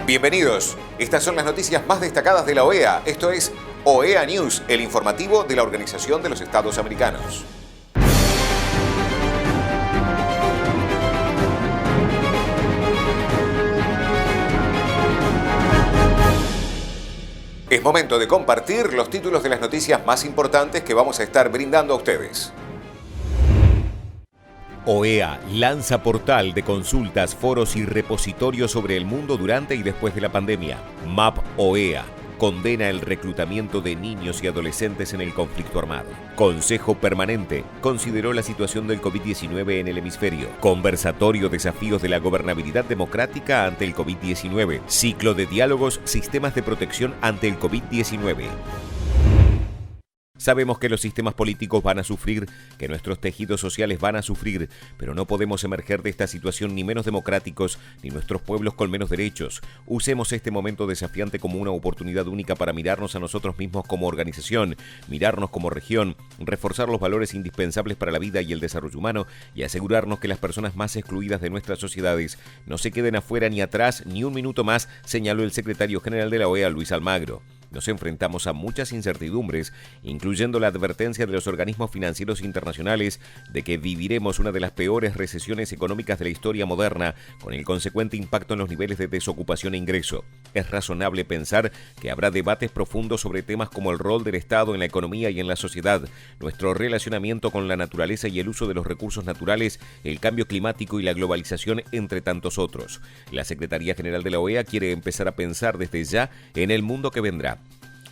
Bienvenidos. Estas son las noticias más destacadas de la OEA. Esto es OEA News, el informativo de la Organización de los Estados Americanos. Es momento de compartir los títulos de las noticias más importantes que vamos a estar brindando a ustedes. OEA lanza portal de consultas, foros y repositorios sobre el mundo durante y después de la pandemia. MAP OEA condena el reclutamiento de niños y adolescentes en el conflicto armado. Consejo Permanente consideró la situación del COVID-19 en el hemisferio. Conversatorio Desafíos de la Gobernabilidad Democrática ante el COVID-19. Ciclo de diálogos, sistemas de protección ante el COVID-19. Sabemos que los sistemas políticos van a sufrir, que nuestros tejidos sociales van a sufrir, pero no podemos emerger de esta situación ni menos democráticos, ni nuestros pueblos con menos derechos. Usemos este momento desafiante como una oportunidad única para mirarnos a nosotros mismos como organización, mirarnos como región, reforzar los valores indispensables para la vida y el desarrollo humano y asegurarnos que las personas más excluidas de nuestras sociedades no se queden afuera ni atrás ni un minuto más, señaló el secretario general de la OEA, Luis Almagro. Nos enfrentamos a muchas incertidumbres, incluyendo la advertencia de los organismos financieros internacionales de que viviremos una de las peores recesiones económicas de la historia moderna, con el consecuente impacto en los niveles de desocupación e ingreso. Es razonable pensar que habrá debates profundos sobre temas como el rol del Estado en la economía y en la sociedad, nuestro relacionamiento con la naturaleza y el uso de los recursos naturales, el cambio climático y la globalización, entre tantos otros. La Secretaría General de la OEA quiere empezar a pensar desde ya en el mundo que vendrá.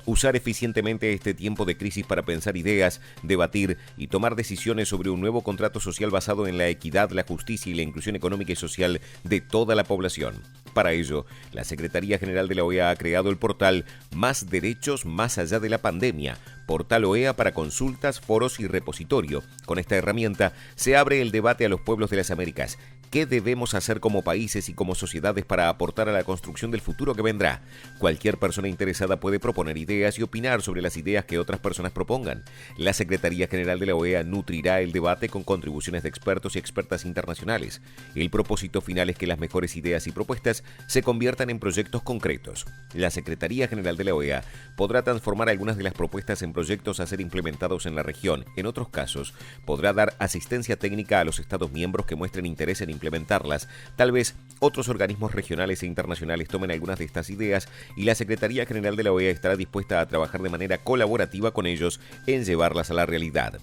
Usar eficientemente este tiempo de crisis para pensar ideas, debatir y tomar decisiones sobre un nuevo contrato social basado en la equidad, la justicia y la inclusión económica y social de toda la población. Para ello, la Secretaría General de la OEA ha creado el portal Más Derechos Más Allá de la Pandemia, portal OEA para consultas, foros y repositorio. Con esta herramienta se abre el debate a los pueblos de las Américas. ¿Qué debemos hacer como países y como sociedades para aportar a la construcción del futuro que vendrá? Cualquier persona interesada puede proponer ideas y opinar sobre las ideas que otras personas propongan. La Secretaría General de la OEA nutrirá el debate con contribuciones de expertos y expertas internacionales. El propósito final es que las mejores ideas y propuestas se conviertan en proyectos concretos. La Secretaría General de la OEA podrá transformar algunas de las propuestas en proyectos a ser implementados en la región. En otros casos, podrá dar asistencia técnica a los Estados miembros que muestren interés en implementarlas. Tal vez otros organismos regionales e internacionales tomen algunas de estas ideas y la Secretaría General de la OEA estará dispuesta a trabajar de manera colaborativa con ellos en llevarlas a la realidad.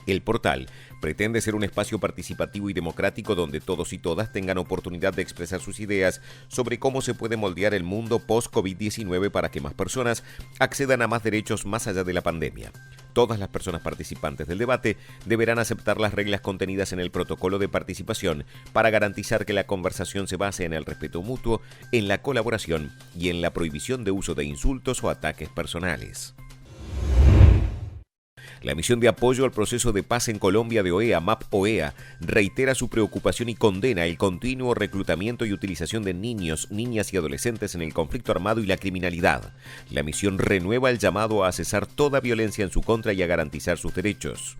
El portal pretende ser un espacio participativo y democrático donde todos y todas tengan oportunidad de expresar sus ideas sobre cómo se puede moldear el mundo post-COVID-19 para que más personas accedan a más derechos más allá de la pandemia. Todas las personas participantes del debate deberán aceptar las reglas contenidas en el protocolo de participación para garantizar que la conversación se base en el respeto mutuo, en la colaboración y en la prohibición de uso de insultos o ataques personales. La misión de apoyo al proceso de paz en Colombia de OEA, MAP OEA, reitera su preocupación y condena el continuo reclutamiento y utilización de niños, niñas y adolescentes en el conflicto armado y la criminalidad. La misión renueva el llamado a cesar toda violencia en su contra y a garantizar sus derechos.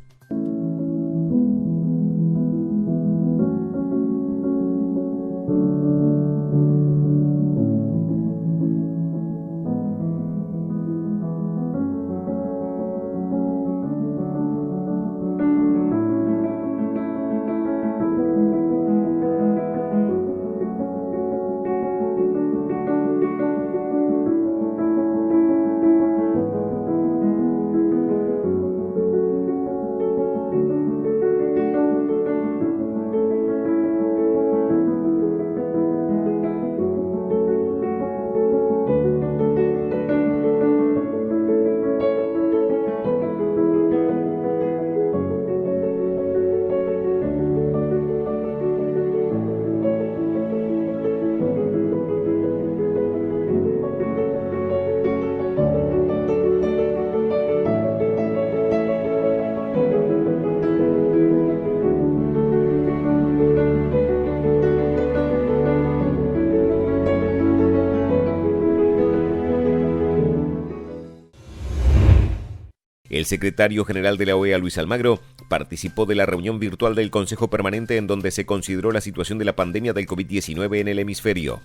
El secretario general de la OEA, Luis Almagro, participó de la reunión virtual del Consejo Permanente en donde se consideró la situación de la pandemia del COVID-19 en el hemisferio.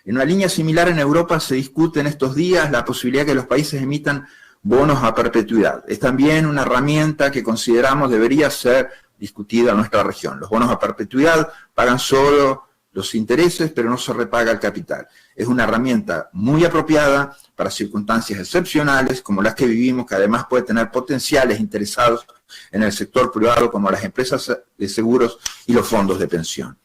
En una línea similar en Europa se discute en estos días la posibilidad de que los países emitan bonos a perpetuidad. Es también una herramienta que consideramos debería ser discutida en nuestra región. Los bonos a perpetuidad pagan solo los intereses, pero no se repaga el capital. Es una herramienta muy apropiada para circunstancias excepcionales como las que vivimos, que además puede tener potenciales interesados en el sector privado como las empresas de seguros y los fondos de pensión.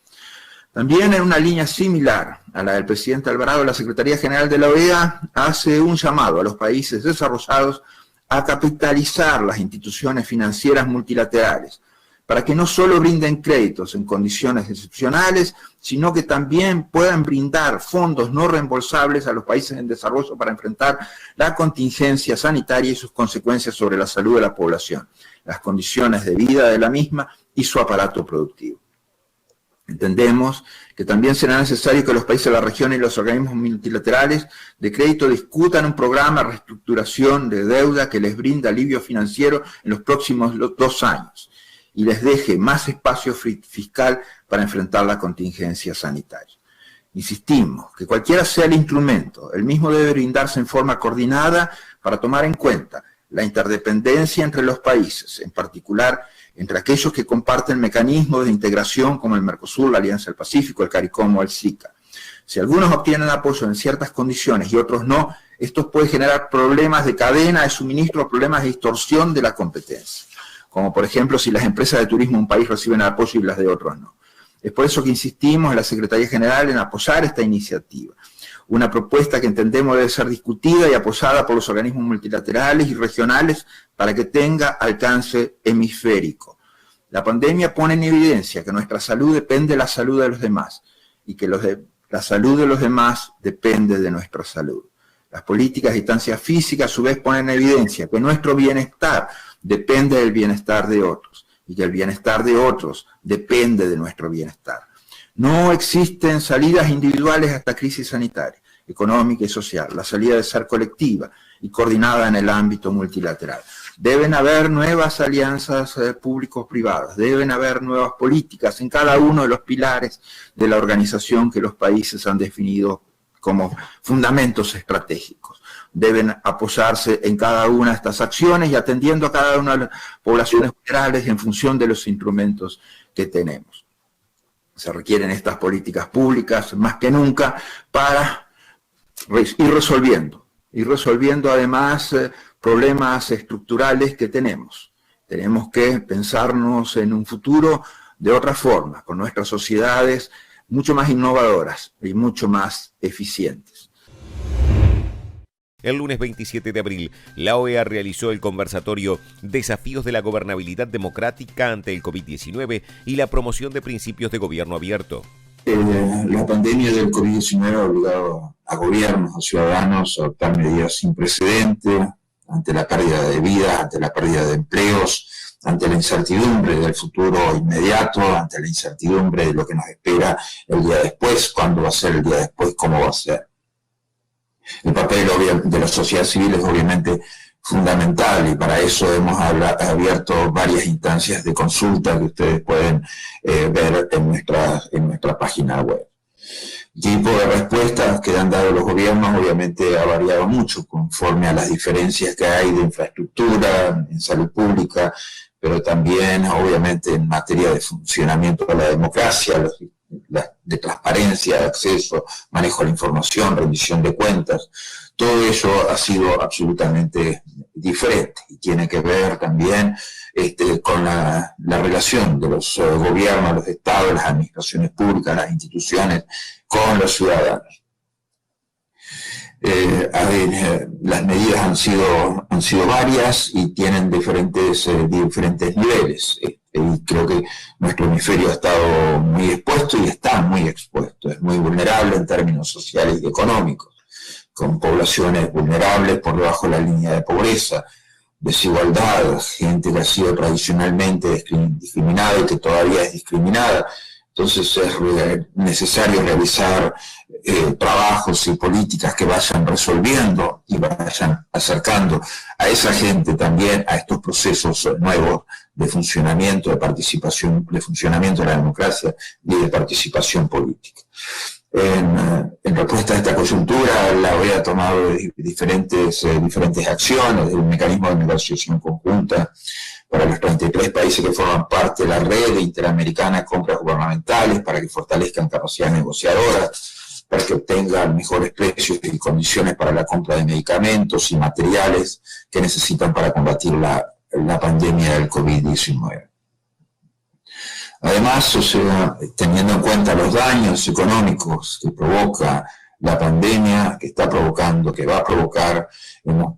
También en una línea similar a la del presidente Alvarado, la Secretaría General de la OEA hace un llamado a los países desarrollados a capitalizar las instituciones financieras multilaterales, para que no solo brinden créditos en condiciones excepcionales, sino que también puedan brindar fondos no reembolsables a los países en desarrollo para enfrentar la contingencia sanitaria y sus consecuencias sobre la salud de la población, las condiciones de vida de la misma y su aparato productivo. Entendemos que también será necesario que los países de la región y los organismos multilaterales de crédito discutan un programa de reestructuración de deuda que les brinda alivio financiero en los próximos 2 años y les deje más espacio fiscal para enfrentar la contingencia sanitaria. Insistimos que cualquiera sea el instrumento, el mismo debe brindarse en forma coordinada para tomar en cuenta la interdependencia entre los países, en particular entre aquellos que comparten mecanismos de integración como el Mercosur, la Alianza del Pacífico, el CARICOM o el SICA. Si algunos obtienen apoyo en ciertas condiciones y otros no, esto puede generar problemas de cadena de suministro, problemas de distorsión de la competencia, como por ejemplo si las empresas de turismo de un país reciben apoyo y las de otros no. Es por eso que insistimos en la Secretaría General en apoyar esta iniciativa, una propuesta que entendemos debe ser discutida y apoyada por los organismos multilaterales y regionales para que tenga alcance hemisférico. La pandemia pone en evidencia que nuestra salud depende de la salud de los demás y que la salud de los demás depende de nuestra salud. Las políticas de distancia física a su vez ponen en evidencia que nuestro bienestar depende del bienestar de otros y que el bienestar de otros depende de nuestro bienestar. No existen salidas individuales a esta crisis sanitaria, económica y social. La salida debe ser colectiva y coordinada en el ámbito multilateral. Deben haber nuevas alianzas públicos-privadas, deben haber nuevas políticas en cada uno de los pilares de la organización que los países han definido como fundamentos estratégicos. Deben apoyarse en cada una de estas acciones y atendiendo a cada una de las poblaciones vulnerables en función de los instrumentos que tenemos. Se requieren estas políticas públicas más que nunca para ir resolviendo además problemas estructurales que tenemos. Tenemos que pensarnos en un futuro de otra forma, con nuestras sociedades mucho más innovadoras y mucho más eficientes. El lunes 27 de abril, la OEA realizó el conversatorio Desafíos de la gobernabilidad democrática ante el COVID-19 y la promoción de principios de gobierno abierto. La pandemia del COVID-19 ha obligado a gobiernos, a ciudadanos a adoptar medidas sin precedente ante la pérdida de vidas, ante la pérdida de empleos, ante la incertidumbre del futuro inmediato, ante la incertidumbre de lo que nos espera el día después, cuándo va a ser el día después, cómo va a ser. El papel de la sociedad civil es obviamente fundamental y para eso hemos abierto varias instancias de consulta que ustedes pueden ver en nuestra página web. El tipo de respuestas que han dado los gobiernos obviamente ha variado mucho conforme a las diferencias que hay de infraestructura, en salud pública, pero también obviamente en materia de funcionamiento de la democracia, de transparencia, de acceso, manejo de la información, rendición de cuentas. Todo ello ha sido absolutamente diferente y tiene que ver también con la relación de los gobiernos, los estados, las administraciones públicas, las instituciones con los ciudadanos. Las medidas han sido varias y tienen diferentes niveles. Y creo que nuestro hemisferio ha estado muy expuesto y está muy expuesto. Es muy vulnerable en términos sociales y económicos, con poblaciones vulnerables por debajo de la línea de pobreza, desigualdad, gente que ha sido tradicionalmente discriminada y que todavía es discriminada. Entonces es necesario realizar trabajos y políticas que vayan resolviendo y vayan acercando a esa gente también a estos procesos nuevos de funcionamiento, de participación, de funcionamiento de la democracia y de participación política. En respuesta a esta coyuntura, la OEA ha tomado diferentes acciones, el mecanismo de negociación conjunta para los 33 países que forman parte de la red interamericana de compras gubernamentales, para que fortalezcan capacidad negociadora, para que obtengan mejores precios y condiciones para la compra de medicamentos y materiales que necesitan para combatir la pandemia del COVID-19. Además, teniendo en cuenta los daños económicos que provoca la pandemia, que va a provocar, hemos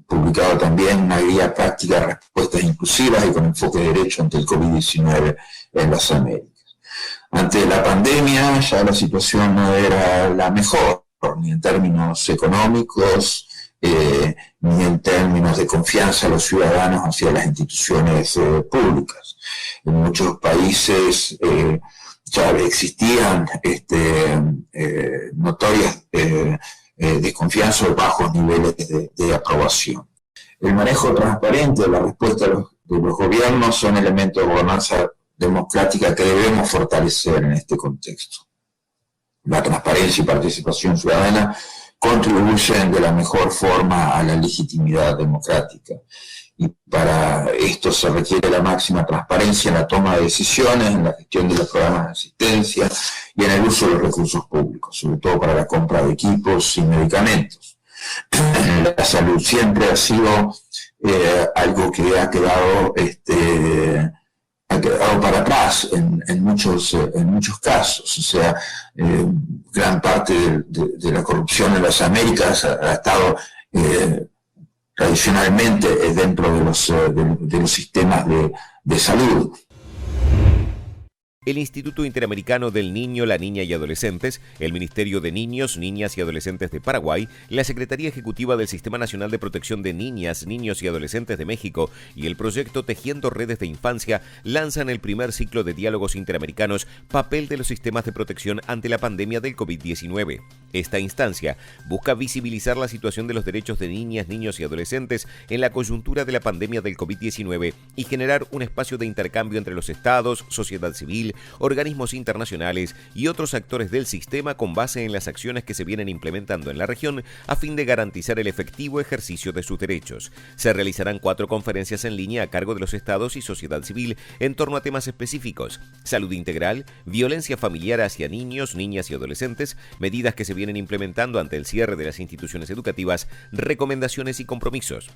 publicado también una guía práctica de respuestas inclusivas y con enfoque de derecho ante el COVID-19 en las Américas. Ante la pandemia ya la situación no era la mejor, ni en términos económicos, ni en términos de confianza de los ciudadanos hacia las instituciones públicas. En muchos países ya existían notorias desconfianza o bajos niveles de aprobación. El manejo transparente de la respuesta de los gobiernos son elementos de gobernanza democrática que debemos fortalecer en este contexto. La transparencia y participación ciudadana contribuyen de la mejor forma a la legitimidad democrática. Y para esto se requiere la máxima transparencia en la toma de decisiones, en la gestión de los programas de asistencia y en el uso de los recursos públicos, sobre todo para la compra de equipos y medicamentos. La salud siempre ha sido algo que ha quedado para atrás en muchos casos. O sea, gran parte de la corrupción en las Américas ha estado tradicionalmente dentro de los sistemas de salud. El Instituto Interamericano del Niño, la Niña y Adolescentes, el Ministerio de Niños, Niñas y Adolescentes de Paraguay, la Secretaría Ejecutiva del Sistema Nacional de Protección de Niñas, Niños y Adolescentes de México y el proyecto Tejiendo Redes de Infancia lanzan el primer ciclo de diálogos interamericanos Papel de los sistemas de protección ante la pandemia del COVID-19. Esta instancia busca visibilizar la situación de los derechos de niñas, niños y adolescentes en la coyuntura de la pandemia del COVID-19 y generar un espacio de intercambio entre los estados, sociedad civil, organismos internacionales y otros actores del sistema con base en las acciones que se vienen implementando en la región a fin de garantizar el efectivo ejercicio de sus derechos. Se realizarán 4 conferencias en línea a cargo de los estados y sociedad civil en torno a temas específicos: salud integral, violencia familiar hacia niños, niñas y adolescentes, medidas que se vienen implementando ante el cierre de las instituciones educativas, recomendaciones y compromisos.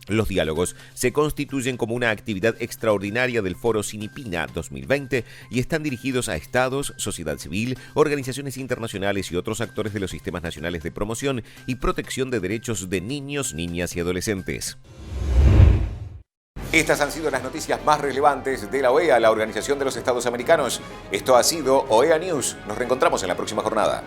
Los diálogos se constituyen como una actividad extraordinaria del Foro Sinipina 2020 y están dirigidos a estados, sociedad civil, organizaciones internacionales y otros actores de los sistemas nacionales de promoción y protección de derechos de niños, niñas y adolescentes. Estas han sido las noticias más relevantes de la OEA, la Organización de los Estados Americanos. Esto ha sido OEA News. Nos reencontramos en la próxima jornada.